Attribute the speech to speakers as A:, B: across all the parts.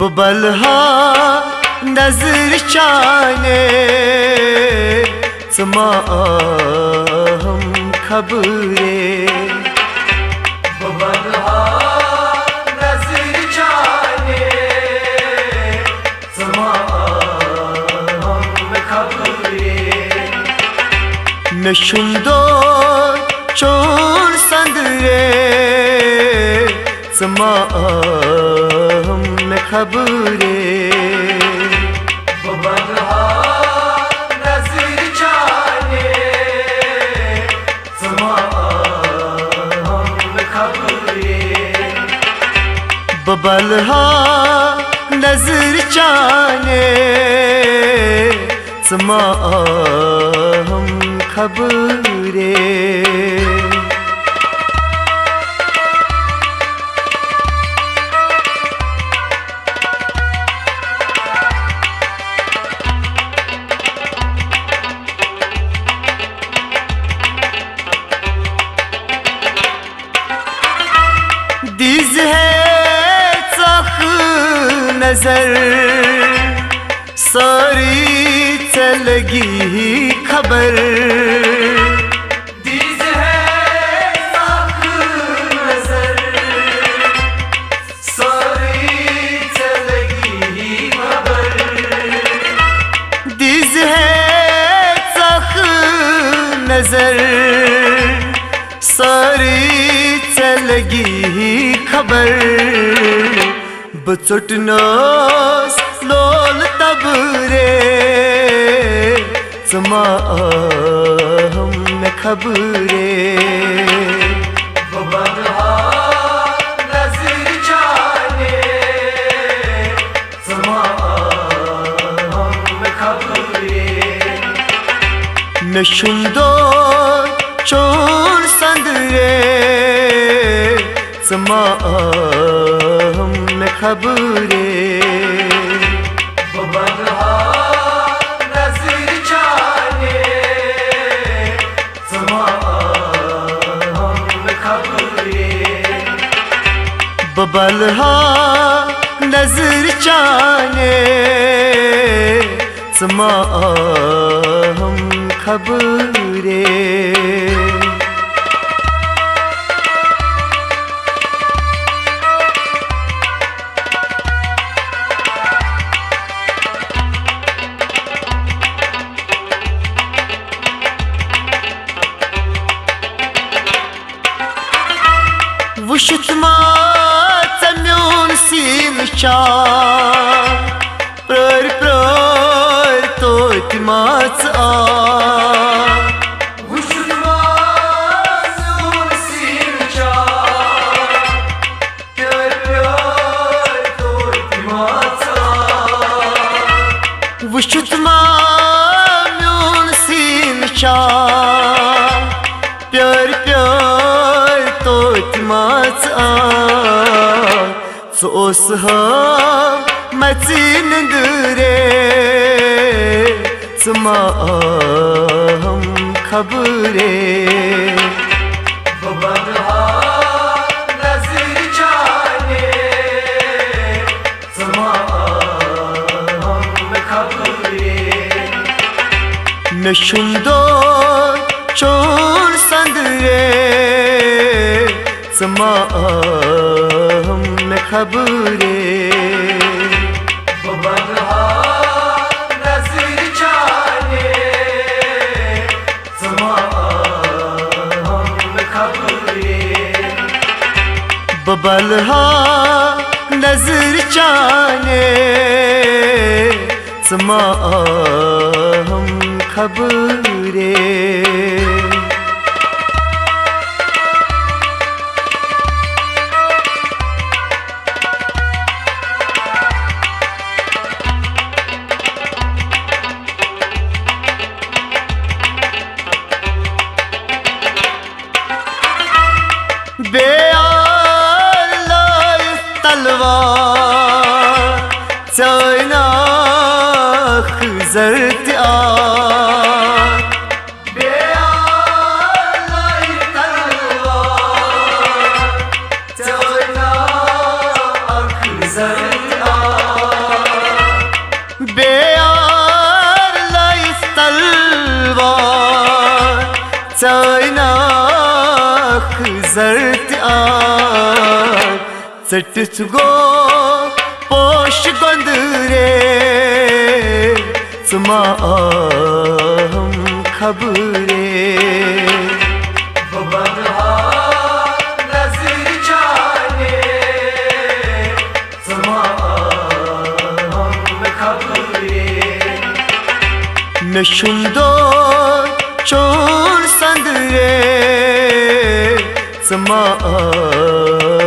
A: बलहा नजर चाने समा हम खबरे बलहा नजर चाने समा हम खबरे नशुंदो चोर संदरे समा हम खबरे बलहा नजर चाने समा हम खबरे बलहा नजर चाने समा हम खबरे दीज है सख नजर सारी चलगी खबर दीज है सख नजर सारी चलगी खबर दीज है सख नजर सारी चलगी खबर बचटनोस लोल तबरे समा हम खबरे बलहा नजर चाने समा हम खबरे नशुंदो चोर संदरे समा हम खबरे बलहा नजर चाने समा हम खबरे बलहा नजर चाने समा हम खबरे वुशुतमा चम्योन सीन चा प्र तो माच आ वुशुतमा चम्योन सीन चा प्र तो माच आ वुशुतमा म्योन सीन चा प्यार माच सोस मचीन दरे समा हम खबरे बलहा नजर चाने समा हम खबरे नशुंदो चोर संदरे समा हम खबरे बलहा नजर चाने समा हम खबरे बलहा नजर चाने समा हम खबरे बेयार लाई तलवार चाइना खजरत आ बेयार लाई तलवार चाइना खजरत आ सटिस गो पोश गोंदरे समा हम खबरे
B: बबलहा नजर जाने समा हम खबरे
A: नशुंदो चोर संदरे समा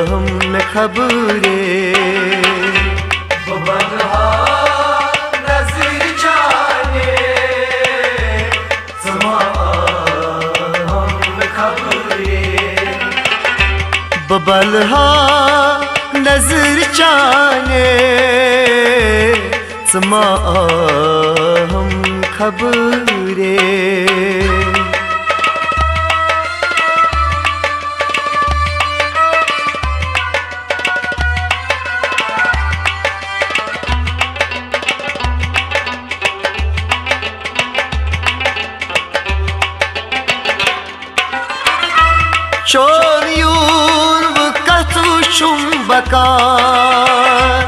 A: हम खबरे
B: बबलहा नजर जाने समा हम खबरे
A: बबलहा नजर जाने समा हम खबरे Çoruyun vukatuşum bakar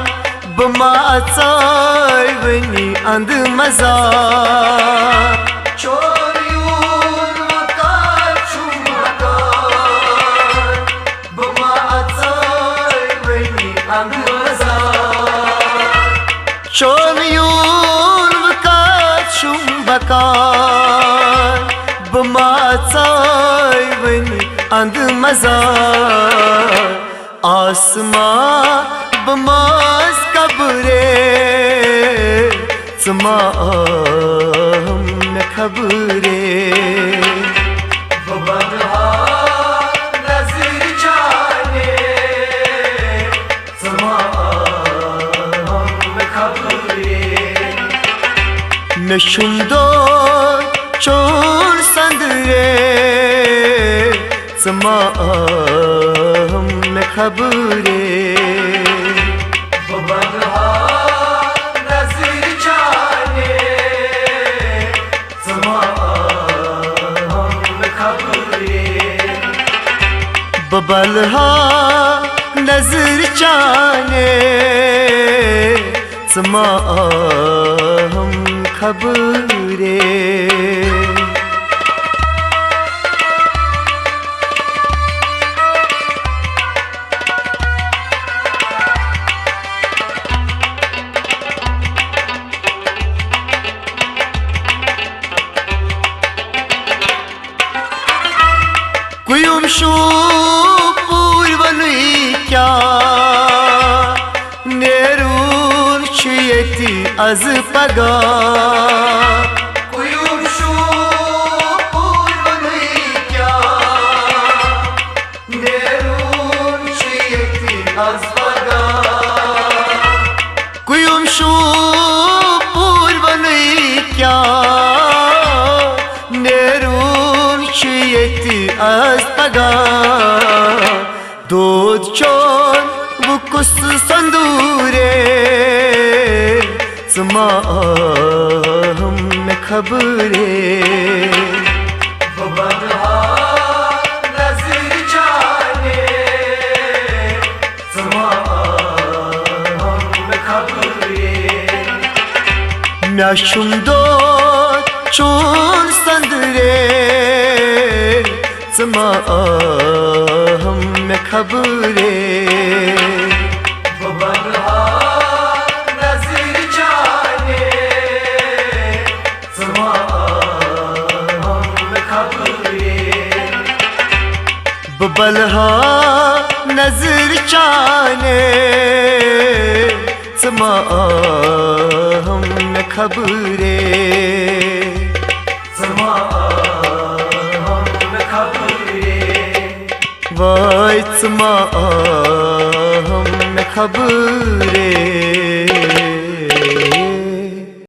A: Bıma atsay beni andımazar
B: Çoruyun vukatuşum bakar Bıma atsay beni andımazar
A: Çoruyun vukatuşum bakar Bıma atsay beni andımazar Asma bımaz kabre Sma ne kabre
B: Bubadha nazir jane Sama hum khabre
A: Nşundo çor sandre समा हम खबरे
B: बबलहा नजर जाने समा हम खबरे
A: बबलहा नजर जाने समा हम खबरे Kuyum şu purvanı kya Nerun çiyeti az paga
B: Kuyum şu purvanı kya Nerun çiyeti az vaga
A: Kuyum şu purvanı kya Nerun çiyeti az paga Dod çon bu kusu sandure Sma hum खबरे
B: बबलहा नजर जाने समा हम खबरे
A: Naşundo çon sandre Sma hum खबरे
B: बबलहा नजर जाने समा हम खबरे
A: बबलहा नजर चाने समा हम खबरे
B: समा हम खबरे
A: वाय समा हम खबरे